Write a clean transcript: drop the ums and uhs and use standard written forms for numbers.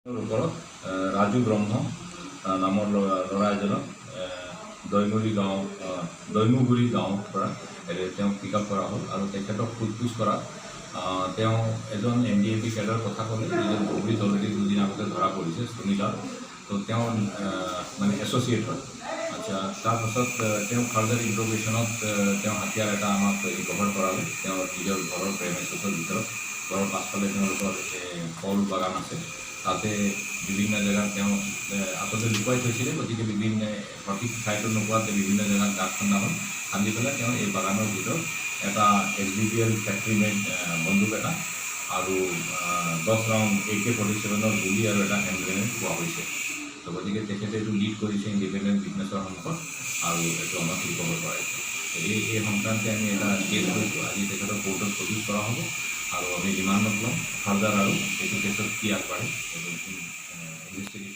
ওপৰত ৰাজু ব্ৰহ্ম নামৰ ল'ৰা এজনক দৈমুগুৰি গাঁৱৰ পৰা তেওঁক পিক আপ কৰা হ'ল আৰু তেখেতক সোধপোছ কৰা তেওঁ এজন MDMP কেডাৰ কথা ক'লে যিজন পুলিচ অলৰেডি দুদিন আগতে ধৰা পৰিছে সুনীলৰ তো তেওঁ মানে এছ'চিয়েট হয়। আচ্ছা, তাৰপাছত তেওঁ ফাৰ্ডাৰ ইণ্ট্ৰগেশ্যনত তেওঁ হাতিয়াৰ এটা আমাক ৰিকভাৰ কৰালে। তেওঁৰ নিজৰ ঘৰৰ প্ৰেমিচৰ ভিতৰত ঘৰৰ পাছফালে তেওঁলোকৰ ফল বাগান আছে, তাতে বিভিন্ন জেগাত তেওঁ আচলতে লুকুৱাই থৈছিলে। গতিকে বিভিন্ন সঠিক ঠাইটো নোপোৱাতে বিভিন্ন জেগাত গাঁত খন্দা হ'ল। খান্দি পেলাই তেওঁ এই বাগানৰ ভিতৰত এটা SBPL ফেক্টৰী মেড বন্দুক এটা আৰু 10 ৰাউণ্ড AK-47 গুলি আৰু এটা হেণ্ড গ্ৰেনেড পোৱা হৈছে। তো গতিকে তেখেতে এইটো লিড কৰিছে ইণ্ডিপেণ্ডেণ্ট বিজনেছৰ সন্মুখত আৰু এইটো আমাক ৰিকভাৰ কৰাইছে। এই সংক্ৰান্তে আমি এটা কেছ লৈছোঁ। আজি তেখেতক কোৰ্টত প্ৰডিউচ কৰা হ'ব আৰু আমি ৰিমাণ্ডত ল'ম ফাৰ্ডাৰ আৰু এইটো কেছত কি আগবাঢ়ে ইনভেষ্টিগেশ্যন